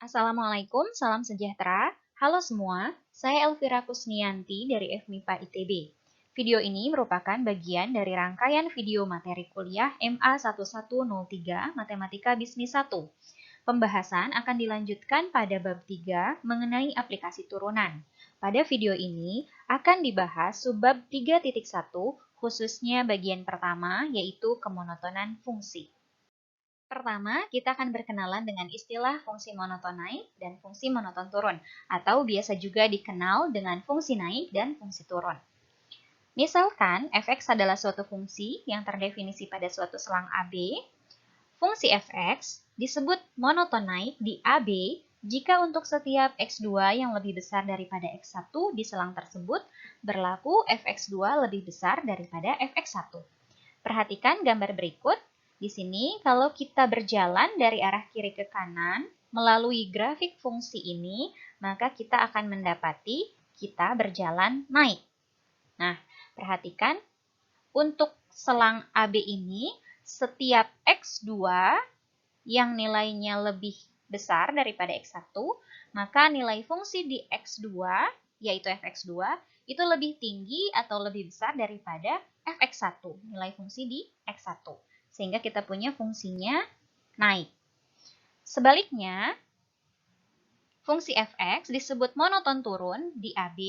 Assalamualaikum, salam sejahtera. Halo semua, saya Elvira Kusnianti dari FMIPA ITB. Video ini merupakan bagian dari rangkaian video materi kuliah MA 1103 Matematika Bisnis 1. Pembahasan akan dilanjutkan pada bab 3 mengenai aplikasi turunan. Pada video ini akan dibahas subbab 3.1 khususnya bagian pertama yaitu kemonotonan fungsi. Pertama, kita akan berkenalan dengan istilah fungsi monoton naik dan fungsi monoton turun, atau biasa juga dikenal dengan fungsi naik dan fungsi turun. Misalkan, fx adalah suatu fungsi yang terdefinisi pada suatu selang AB. Fungsi fx disebut monoton naik di AB jika untuk setiap x2 yang lebih besar daripada x1 di selang tersebut berlaku fx2 lebih besar daripada fx1. Perhatikan gambar berikut. Di sini, kalau kita berjalan dari arah kiri ke kanan melalui grafik fungsi ini, maka kita akan mendapati kita berjalan naik. Nah, perhatikan untuk selang AB ini, setiap X2 yang nilainya lebih besar daripada X1, maka nilai fungsi di X2, yaitu fx2, itu lebih tinggi atau lebih besar daripada fx1, nilai fungsi di x1. Sehingga kita punya fungsinya naik. Sebaliknya, fungsi fx disebut monoton turun di AB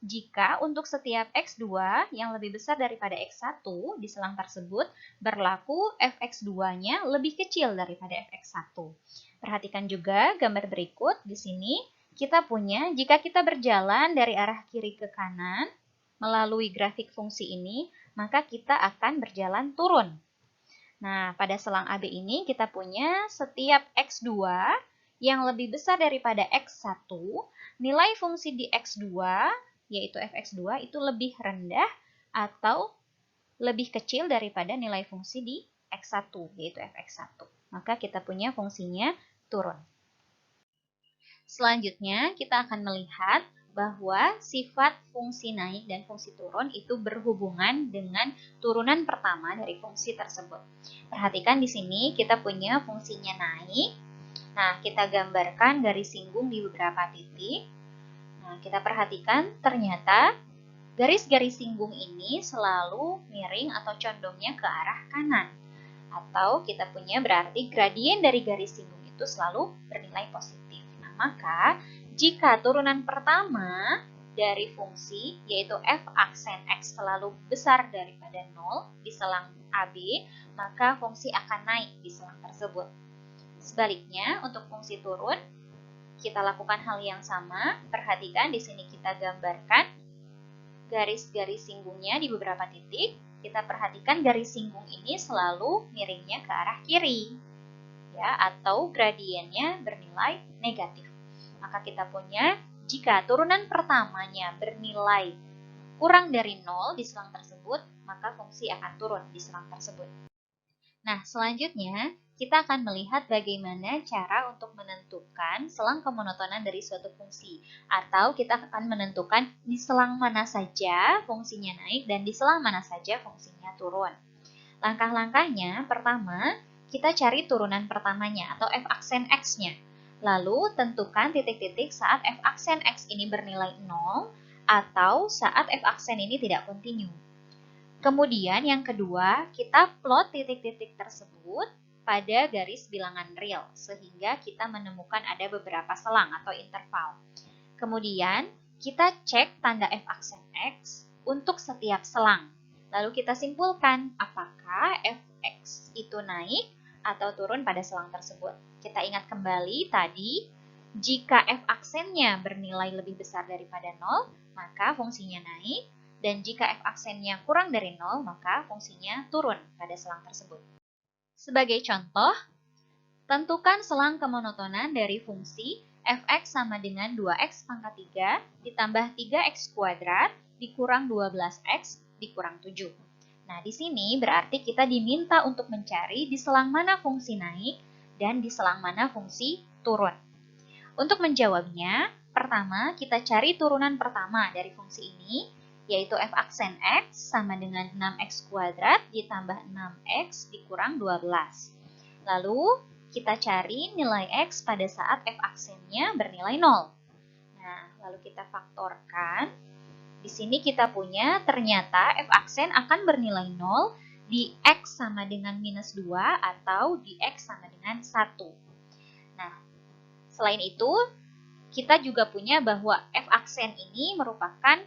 jika untuk setiap x2 yang lebih besar daripada x1 di selang tersebut berlaku fx2-nya lebih kecil daripada fx1. Perhatikan juga gambar berikut. Di sini kita punya jika kita berjalan dari arah kiri ke kanan melalui grafik fungsi ini, maka kita akan berjalan turun. Nah, pada selang AB ini kita punya setiap X2 yang lebih besar daripada X1, nilai fungsi di X2, yaitu fx2, itu lebih rendah atau lebih kecil daripada nilai fungsi di X1, yaitu fx1. Maka kita punya fungsinya turun. Selanjutnya, kita akan melihat bahwa sifat fungsi naik dan fungsi turun itu berhubungan dengan turunan pertama dari fungsi tersebut. Perhatikan di sini kita punya fungsinya naik. Nah, kita gambarkan garis singgung di beberapa titik. Nah, kita perhatikan ternyata garis-garis singgung ini selalu miring atau condongnya ke arah kanan. Atau kita punya berarti gradien dari garis singgung itu selalu bernilai positif. Nah, maka jika turunan pertama dari fungsi, yaitu f aksen x selalu besar daripada 0 di selang AB, maka fungsi akan naik di selang tersebut. Sebaliknya, untuk fungsi turun, kita lakukan hal yang sama. Perhatikan di sini kita gambarkan garis-garis singgungnya di beberapa titik. Kita perhatikan garis singgung ini selalu miringnya ke arah kiri, ya, atau gradiennya bernilai negatif. Maka kita punya jika turunan pertamanya bernilai kurang dari 0 di selang tersebut, maka fungsi akan turun di selang tersebut. Nah, selanjutnya kita akan melihat bagaimana cara untuk menentukan selang kemonotonan dari suatu fungsi. Atau kita akan menentukan di selang mana saja fungsinya naik dan di selang mana saja fungsinya turun. Langkah-langkahnya, pertama, kita cari turunan pertamanya atau f aksen x-nya. Lalu, tentukan titik-titik saat f aksen x ini bernilai 0 atau saat f aksen ini tidak kontinu. Kemudian yang kedua, kita plot titik-titik tersebut pada garis bilangan real, sehingga kita menemukan ada beberapa selang atau interval. Kemudian, kita cek tanda f aksen x untuk setiap selang. Lalu kita simpulkan apakah fx itu naik atau turun pada selang tersebut. Kita ingat kembali tadi, jika f aksennya bernilai lebih besar daripada 0, maka fungsinya naik. Dan jika f aksennya kurang dari 0, maka fungsinya turun pada selang tersebut. Sebagai contoh, tentukan selang kemonotonan dari fungsi fx sama dengan 2x pangkat 3 ditambah 3x kuadrat dikurang 12x dikurang 7. Nah, di sini berarti kita diminta untuk mencari di selang mana fungsi naik dan di selang mana fungsi turun. Untuk menjawabnya, pertama kita cari turunan pertama dari fungsi ini, yaitu f aksen x sama dengan 6x kuadrat ditambah 6x dikurang 12. Lalu, kita cari nilai X pada saat f aksennya bernilai 0. Nah, lalu kita faktorkan. Di sini kita punya ternyata f aksen akan bernilai 0 di X sama dengan minus 2 atau di X sama dengan 1. Nah, selain itu, kita juga punya bahwa f aksen ini merupakan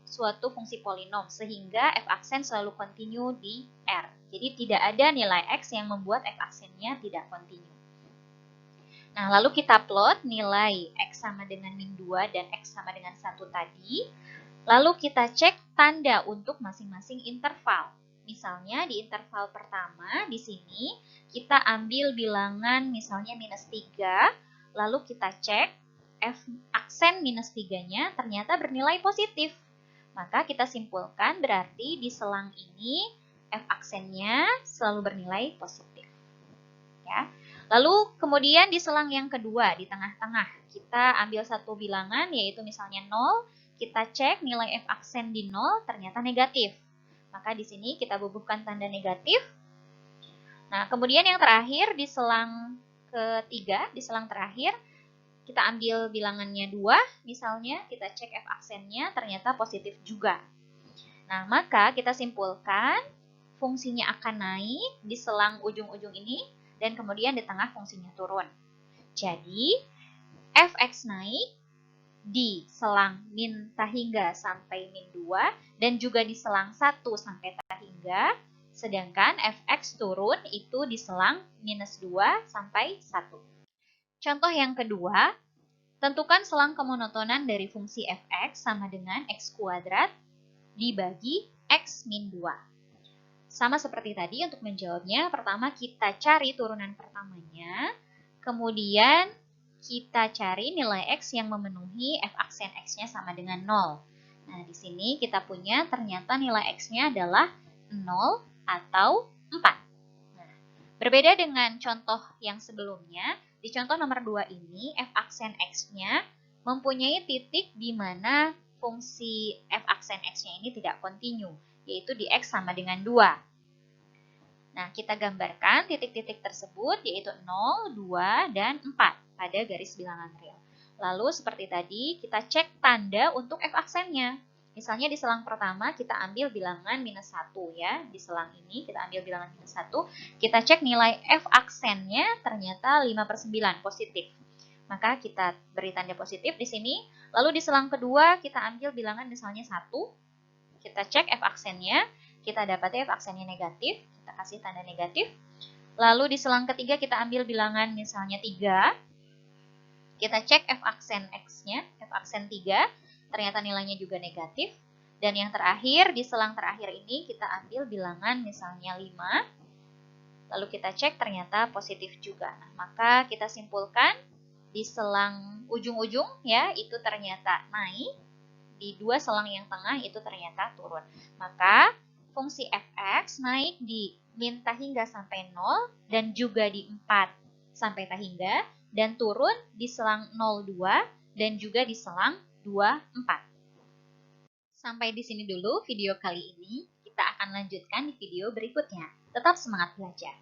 suatu fungsi polinom, sehingga f aksen selalu kontinu di R. Jadi tidak ada nilai X yang membuat f aksennya tidak kontinu. Nah, lalu kita plot nilai X sama dengan min 2 dan X sama dengan 1 tadi. Lalu kita cek tanda untuk masing-masing interval. Misalnya di interval pertama, di sini kita ambil bilangan misalnya minus 3, lalu kita cek f aksen minus 3-nya ternyata bernilai positif. Maka kita simpulkan berarti di selang ini f aksennya selalu bernilai positif. Ya. Lalu kemudian di selang yang kedua, di tengah-tengah, kita ambil satu bilangan yaitu misalnya 0, kita cek nilai f aksen di 0 ternyata negatif. Maka di sini kita bubuhkan tanda negatif. Nah, kemudian yang terakhir di selang ketiga, di selang terakhir, kita ambil bilangannya 2, misalnya kita cek f aksennya ternyata positif juga. Nah, maka kita simpulkan fungsinya akan naik di selang ujung-ujung ini, dan kemudian di tengah fungsinya turun. Jadi, fx naik di selang min tahingga sampai min 2, dan juga di selang 1 sampai tahingga, sedangkan fx turun itu di selang minus 2 sampai 1. Contoh yang kedua, tentukan selang kemonotonan dari fungsi fx sama dengan x kuadrat dibagi x min 2. Sama seperti tadi, untuk menjawabnya, pertama kita cari turunan pertamanya, kemudian kita cari nilai X yang memenuhi f aksen X-nya sama dengan 0. Nah, di sini kita punya ternyata nilai X-nya adalah 0 atau 4. Nah, berbeda dengan contoh yang sebelumnya, di contoh nomor 2 ini, f aksen X-nya mempunyai titik di mana fungsi f aksen X-nya ini tidak kontinu, yaitu di X sama dengan 2. Nah, kita gambarkan titik-titik tersebut, yaitu 0, 2, dan 4 pada garis bilangan real. Lalu, seperti tadi, kita cek tanda untuk f aksennya. Misalnya di selang pertama, kita ambil bilangan minus 1 ya. Di selang ini, kita ambil bilangan minus 1. Kita cek nilai f aksennya ternyata 5/9, positif. Maka kita beri tanda positif di sini. Lalu di selang kedua, kita ambil bilangan misalnya 1. Kita cek f aksennya, kita dapatnya f aksennya negatif, kita kasih tanda negatif. Lalu di selang ketiga kita ambil bilangan misalnya 3. Kita cek f aksen X-nya, f aksen 3, ternyata nilainya juga negatif. Dan yang terakhir, di selang terakhir ini kita ambil bilangan misalnya 5. Lalu kita cek ternyata positif juga. Nah, maka kita simpulkan di selang ujung-ujung ya, itu ternyata naik. Di dua selang yang tengah itu ternyata turun. Maka fungsi fx naik di min tahingga sampai 0 dan juga di 4 sampai tahingga, dan turun di selang 02 dan juga di selang 24. Sampai di sini dulu video kali ini. Kita akan lanjutkan di video berikutnya. Tetap semangat belajar.